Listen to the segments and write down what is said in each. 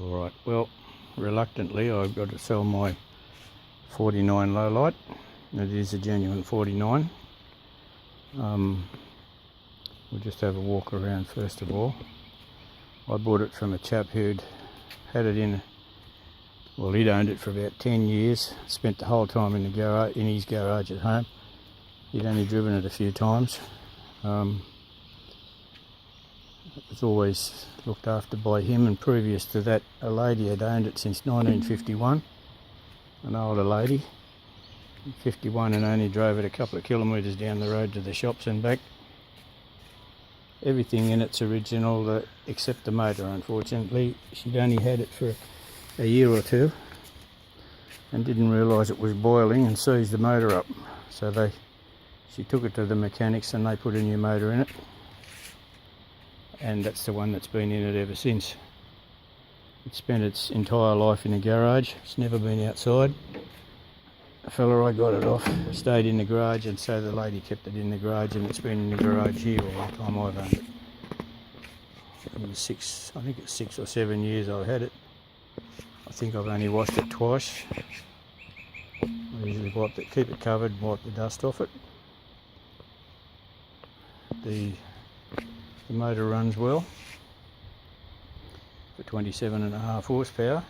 Alright, well, reluctantly I've got to sell my 49 Lowlight. It is a genuine 49. We'll just have a walk around first of all. I bought it from a chap who'd had it in, well, he'd owned it for about 10 years, spent the whole time in the garage, in his garage at home. He'd only driven it a few times. It was always looked after by him, and previous to that a lady had owned it since 1951, an older lady, 51, and only drove it a couple of kilometres down the road to the shops and back. Everything in it's original except the motor, unfortunately. She'd only had it for a year or two and didn't realise it was boiling and seized the motor up. So she took it to the mechanics and they put a new motor in it. And that's the one that's been in it ever since. It spent its entire life in a garage. It's never been outside. The fella I got it off stayed in the garage, and so the lady kept it in the garage, and it's been in the garage here all the time I've owned it. I think it's 6 or 7 years I've had it. I think I've only washed it twice. I usually keep it covered, wipe the dust off it. The motor runs well for 27.5 horsepower.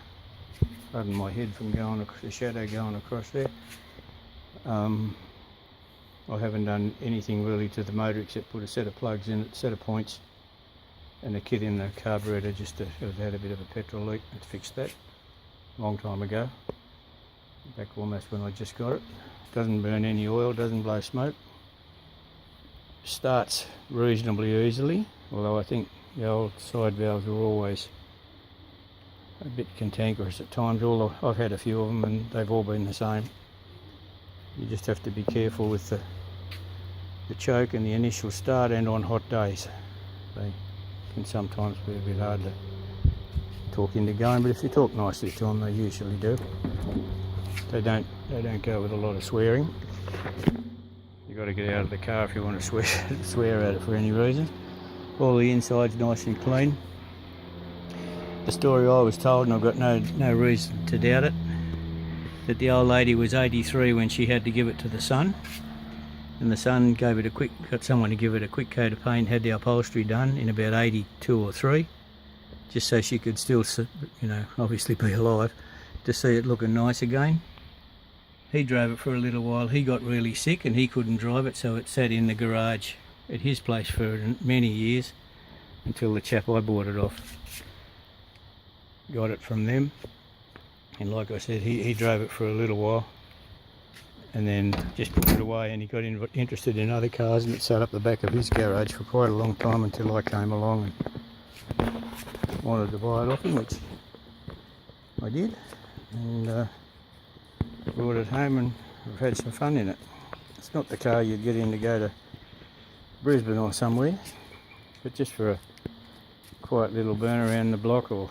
Pardon my head from going across the shadow going across there. I haven't done anything really to the motor except put a set of plugs in it, set of points, and a kit in the carburetor just to have had a bit of a petrol leak. I fixed that a long time ago, back almost when I just got it. Doesn't burn any oil, doesn't blow smoke. Starts reasonably easily, although I think the old side valves are always a bit cantankerous at times. I've had a few of them and they've all been the same. You just have to be careful with the choke and the initial start, and on hot days they can sometimes be a bit hard to talk into going, but if you talk nicely to them they usually do. They don't go with a lot of swearing. You've got to get out of the car if you want to swear at it for any reason. All the inside's nice and clean. The story I was told, and I've got no reason to doubt it, that the old lady was 83 when she had to give it to the son, and the son got someone to give it a quick coat of paint, had the upholstery done in about 82 or 3, just so she could still, obviously be alive, to see it looking nice again. He drove it for a little while. He got really sick and he couldn't drive it, so it sat in the garage at his place for many years until the chap I bought it off got it from them. And like I said, he drove it for a little while and then just put it away, and he got interested in other cars, and it sat up the back of his garage for quite a long time until I came along and wanted to buy it off him, which I did, and brought it home, and I've had some fun in it. It's not the car you'd get in to go to Brisbane or somewhere, but just for a quiet little burn around the block or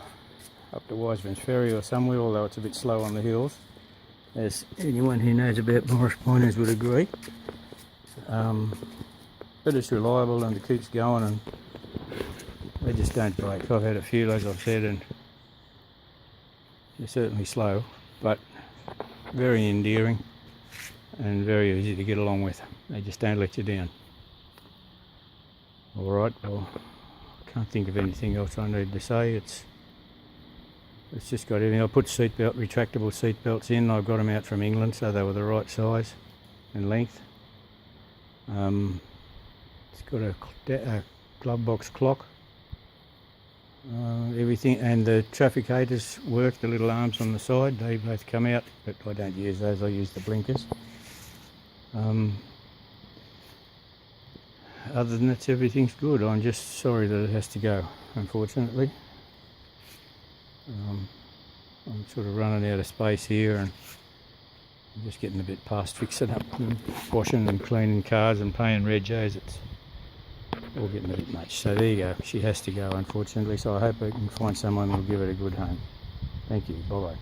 up to Wiseman's Ferry or somewhere, although it's a bit slow on the hills, as anyone who knows about Morris Pointers would agree. But it's reliable and it keeps going, and they just don't break. I've had a few, as I've said, and they're certainly slow, but very endearing and very easy to get along with. They just don't let you down. Alright, well, I can't think of anything else I need to say. It's just got everything. I put retractable seat belts in. I got them out from England, so they were the right size and length. It's got a glove box clock. Everything, and the trafficators work, the little arms on the side, they both come out, but I don't use those, I use the blinkers. Other than that, everything's good. I'm just sorry that it has to go, unfortunately. I'm sort of running out of space here, and I'm just getting a bit past fixing up and washing and cleaning cars and paying regos. It's all getting a bit much. So there you go. She has to go, unfortunately. So I hope I can find someone who'll give it a good home. Thank you. Bye-bye.